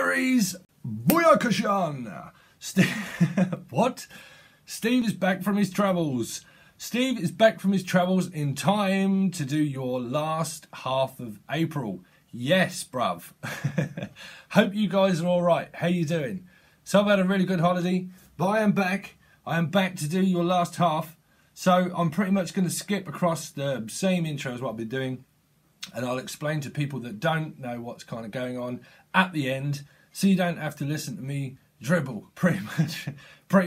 Aries, Booyakashan! What? Steve is back from his travels. Steve is back from his travels in time to do your last half of April. Yes, bruv. Hope you guys are all right. How you doing? So I've had a really good holiday, but I am back. I am back to do your last half. So I'm pretty much going to skip across the same intro as what I've been doing, and I'll explain to people that don't know what's kind of going on at the end, so you don't have to listen to me dribble, pretty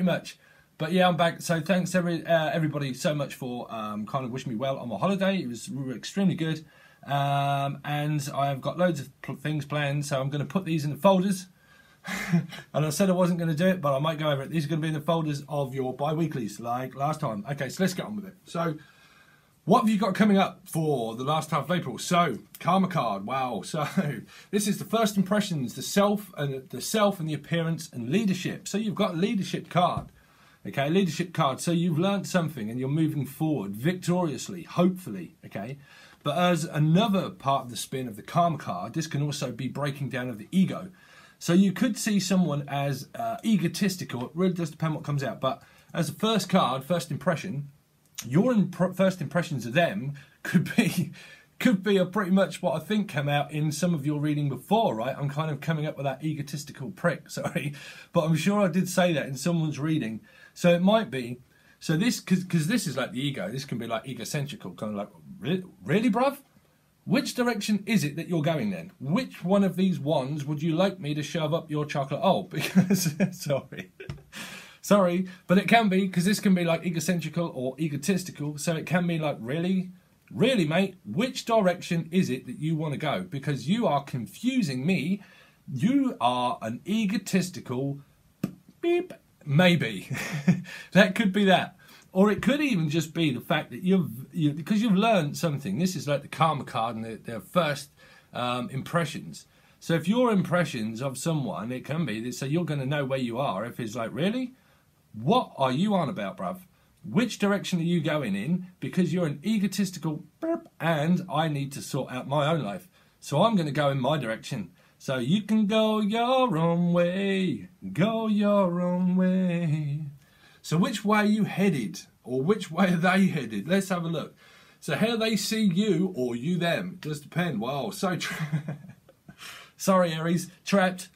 much. But yeah, I'm back. So thanks everybody so much for kind of wishing me well on my holiday. It was extremely good, and I have got loads of things planned. So I'm going to put these in the folders. And I said I wasn't going to do it, but I might go over it. These are going to be in the folders of your bi-weeklies, like last time. Okay, so let's get on with it. So, what have you got coming up for the last half of April? So, Karma card. Wow. So, this is the first impressions, the self and the appearance and leadership. So, you've got a leadership card. Okay, leadership card. So, you've learned something and you're moving forward victoriously, hopefully. Okay. But as another part of the spin of the Karma card, this can also be breaking down of the ego. So you could see someone as egotistical. It really does depend what comes out. But as a first card, first impression, your first impressions of them could be pretty much what I think came out in some of your reading before, right? I'm kind of coming up with that egotistical prick, sorry. But I'm sure I did say that in someone's reading. So it might be. So this, because this is like the ego. This can be like egocentrical, kind of like, really, bruv? Which direction is it that you're going then? Which one of these wands would you like me to shove up your chocolate? Oh, because, sorry, but it can be, because this can be like egocentrical or egotistical. So it can be like, really, mate, which direction is it that you want to go? Because you are confusing me. You are an egotistical beep, maybe. That could be that. Or it could even just be the fact that because you've learned something. This is like the Karma card and their first impressions. So if your impressions of someone, it can be, so you're going to know where you are. If it's like, really? What are you on about, bruv? Which direction are you going in? Because you're an egotistical burp and I need to sort out my own life. So I'm going to go in my direction. So you can go your own way. Go your own way. So which way are you headed? Or which way are they headed? Let's have a look. So how they see you or you them. It does depend. Wow, so sorry Aries, trapped.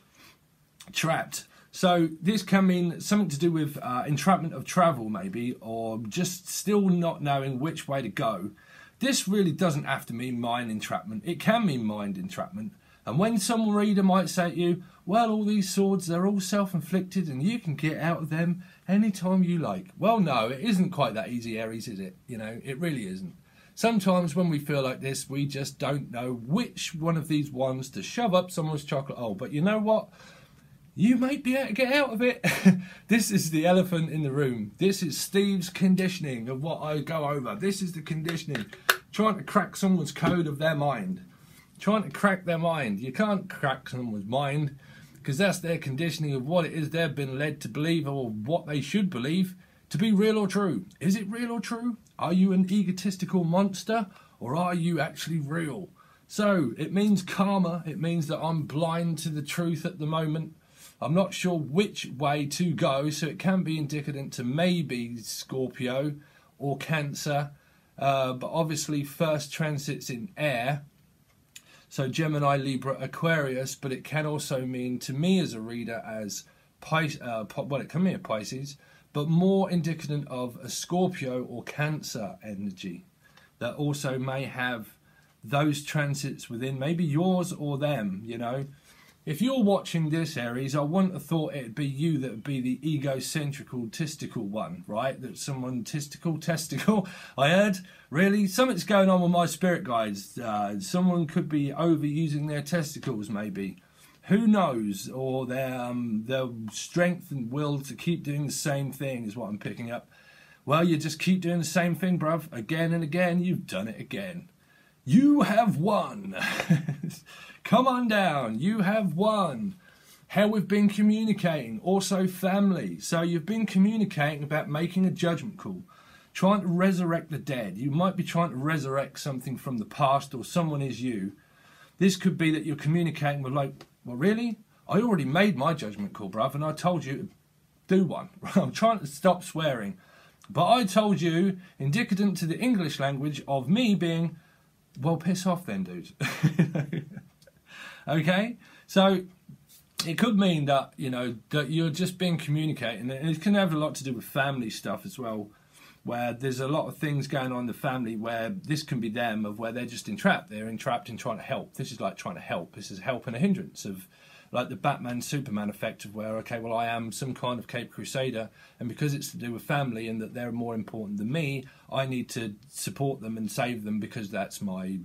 So this can mean something to do with entrapment of travel maybe, or just still not knowing which way to go. This really doesn't have to mean mind entrapment. It can mean mind entrapment. And when some reader might say to you, well, all these swords, they're all self-inflicted and you can get out of them anytime you like. Well, no, it isn't quite that easy, Aries, is it? You know, it really isn't. Sometimes when we feel like this, we just don't know which one of these ones to shove up someone's chocolate hole. But you know what? You might be able to get out of it. This is the elephant in the room. This is Steve's conditioning of what I go over. This is the conditioning. Trying to crack someone's code of their mind. Trying to crack their mind. You can't crack someone's mind because that's their conditioning of what it is they've been led to believe or what they should believe to be real or true. Is it real or true? Are you an egotistical monster or are you actually real? So it means karma. It means that I'm blind to the truth at the moment. I'm not sure which way to go, so it can be indicative to maybe Scorpio or Cancer, but obviously first transits in air. So Gemini, Libra, Aquarius, but it can also mean to me as a reader as well, it can mean a Pisces, but more indicative of a Scorpio or Cancer energy that also may have those transits within, maybe yours or them, you know. If you're watching this, Aries, I wouldn't have thought it'd be you that would be the egocentrical, testicle one, right? That someone testicle. I heard, really? Something's going on with my spirit guides. Someone could be overusing their testicles, maybe. Who knows? Or their strength and will to keep doing the same thing is what I'm picking up. Well, you just keep doing the same thing, bruv. Again and again, you've done it again. You have won. Come on down, you have won. How we've been communicating, also family. So you've been communicating about making a judgment call, trying to resurrect the dead. You might be trying to resurrect something from the past or someone is you. This could be that you're communicating with like, well, really? I already made my judgment call, bruv, and I told you to do one. I'm trying to stop swearing. But I told you, indicative to the English language, of me being, well, piss off then, dude. Okay? So it could mean that, you know, that you're just being communicating, and it can have a lot to do with family stuff as well, where there's a lot of things going on in the family where this can be them, of where they're just entrapped. They're entrapped in trying to help. This is like trying to help. This is help and a hindrance, of like the Batman Superman effect of where, okay, well, I am some kind of Cape Crusader, and because it's to do with family and that they're more important than me, I need to support them and save them because that's my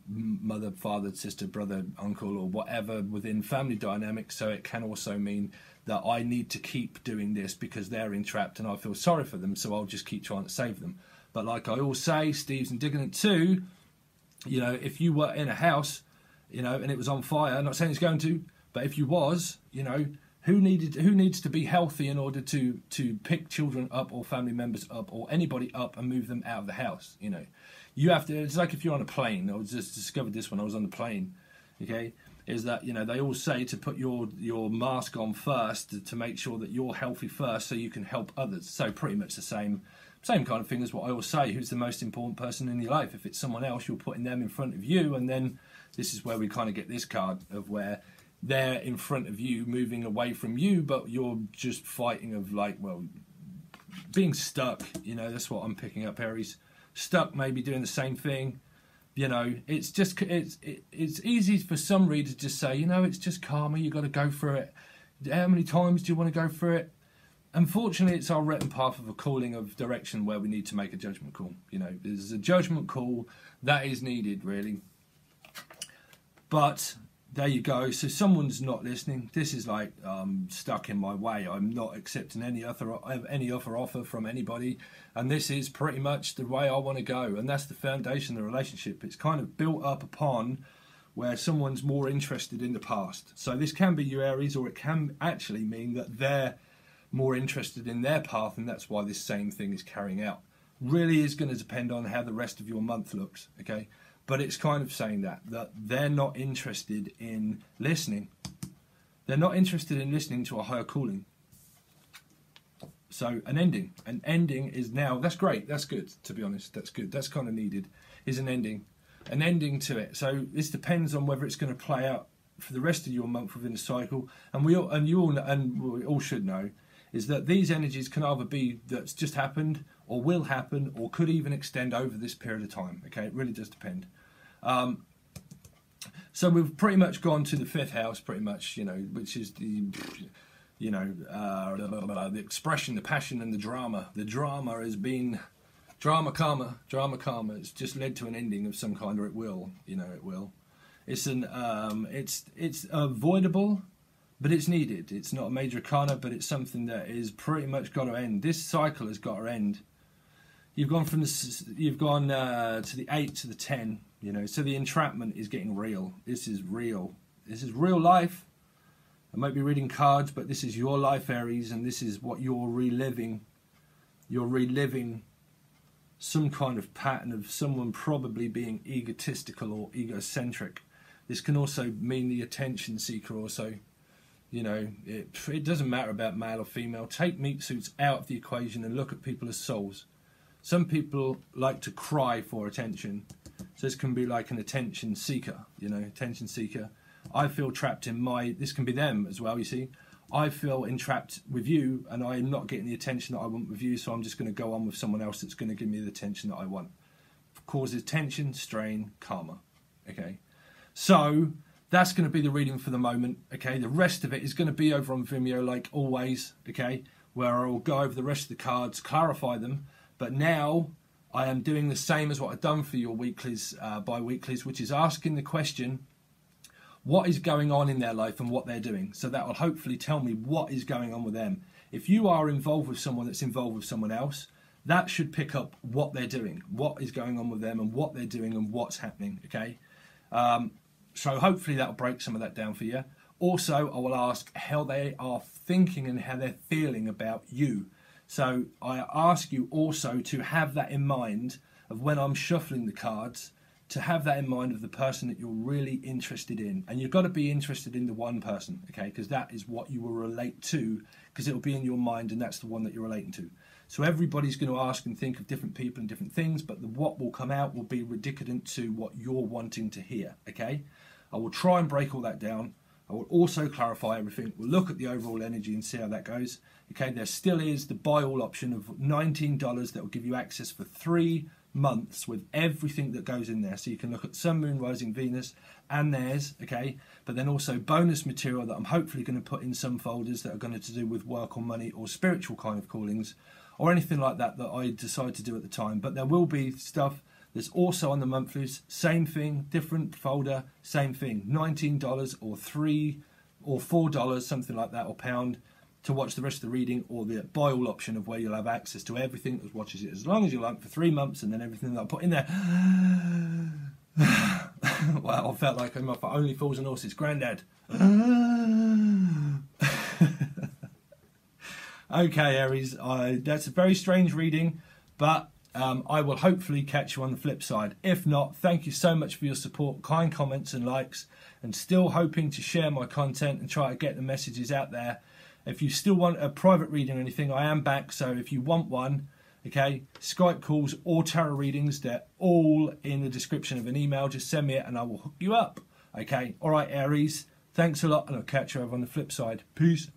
mother, father, sister, brother, uncle, or whatever within family dynamics. So it can also mean that I need to keep doing this because they're entrapped and I feel sorry for them, so I'll just keep trying to save them. But like I always say, Steve's indignant too, you know, if you were in a house, you know, and it was on fire, I'm not saying it's going to, but if you was, you know, who needs to be healthy in order to pick children up or family members up or anybody up and move them out of the house? You know, you have to. It's like if you're on a plane. I just discovered this when I was on the plane. Okay, is that, you know, they all say to put your mask on first to make sure that you're healthy first, so you can help others. So pretty much the same kind of thing as what I always say. Who's the most important person in your life? If it's someone else, you're putting them in front of you, and then this is where we kind of get this card of where they're in front of you, moving away from you, but you're just fighting of like, well, being stuck. You know, that's what I'm picking up, Aries. Stuck, maybe doing the same thing. You know, it's just it's easy for some readers to just say, you know, it's just karma. You got to go through it. How many times do you want to go through it? Unfortunately, it's our written path of a calling of direction where we need to make a judgment call. You know, there's a judgment call that is needed, really. But there you go. So someone's not listening. This is like stuck in my way. I'm not accepting any offer from anybody, and this is pretty much the way I want to go. And that's the foundation of the relationship. It's kind of built up upon where someone's more interested in the past. So this can be you, Aries, or it can actually mean that they're more interested in their path, and that's why this same thing is carrying out. Really is going to depend on how the rest of your month looks. Okay. But it's kind of saying that they're not interested in listening. They're not interested in listening to a higher calling. So an ending is now, that's great, that's good, to be honest, that's good, that's kind of needed, is an ending to it. So this depends on whether it's going to play out for the rest of your month within the cycle. And we all should know is that these energies can either be that's just happened, or will happen, or could even extend over this period of time. Okay, it really does depend. So we've pretty much gone to the fifth house, pretty much, you know, which is the, you know, the expression, the passion, and the drama. The drama has been drama karma. It's just led to an ending of some kind, or it will. You know, it will. It's an it's avoidable, but it's needed. It's not a major arcana, but it's something that is pretty much got to end. This cycle has got to end. You've gone from to the 8 to the 10. You know, so the entrapment is getting real. This is real. This is real life. I might be reading cards, but this is your life, Aries, and this is what you're reliving. You're reliving some kind of pattern of someone probably being egotistical or egocentric. This can also mean the attention seeker also. You know, it doesn't matter about male or female. Take meat suits out of the equation and look at people as souls. Some people like to cry for attention. So this can be like an attention seeker, you know, attention seeker. I feel trapped in this can be them as well, you see. I feel entrapped with you and I'm not getting the attention that I want with you, so I'm just going to go on with someone else that's going to give me the attention that I want. Causes tension, strain, karma. Okay. So that's going to be the reading for the moment. Okay. The rest of it is going to be over on Vimeo like always. Okay. Where I'll go over the rest of the cards, clarify them. But now I am doing the same as what I've done for your weeklies, bi-weeklies, which is asking the question, what is going on in their life and what they're doing? So that will hopefully tell me what is going on with them. If you are involved with someone that's involved with someone else, that should pick up what they're doing, what is going on with them and what they're doing and what's happening, okay? So hopefully that will break some of that down for you. Also, I will ask how they are thinking and how they're feeling about you. So I ask you also to have that in mind of when I'm shuffling the cards, to have that in mind of the person that you're really interested in. And you've got to be interested in the one person, okay? Because that is what you will relate to, because it will be in your mind and that's the one that you're relating to. So everybody's going to ask and think of different people and different things, but what will come out will be ridiculous to what you're wanting to hear, okay? I will try and break all that down. I will also clarify everything. We'll look at the overall energy and see how that goes. Okay, there still is the buy all option of $19 that will give you access for 3 months with everything that goes in there. So you can look at Sun, Moon, Rising, Venus and theirs, okay? But then also bonus material that I'm hopefully going to put in some folders that are going to do with work or money or spiritual kind of callings or anything like that that I decide to do at the time. But there will be stuff that's also on the monthlies, same thing, different folder, same thing, $19 or $3 or $4, something like that, or £1 to watch the rest of the reading, or the buy all option of where you'll have access to everything that watches it as long as you like for 3 months, and then everything that I put in there. Wow, I felt like I'm off for Only Fools and Horses, Grandad. Okay, Aries, that's a very strange reading, but I will hopefully catch you on the flip side. If not, thank you so much for your support, kind comments and likes, and still hoping to share my content and try to get the messages out there. If you still want a private reading or anything, I am back, so if you want one, okay, Skype calls or tarot readings, they're all in the description of an email. Just send me it and I will hook you up. Okay, all right, Aries, thanks a lot, and I'll catch you over on the flip side. Peace.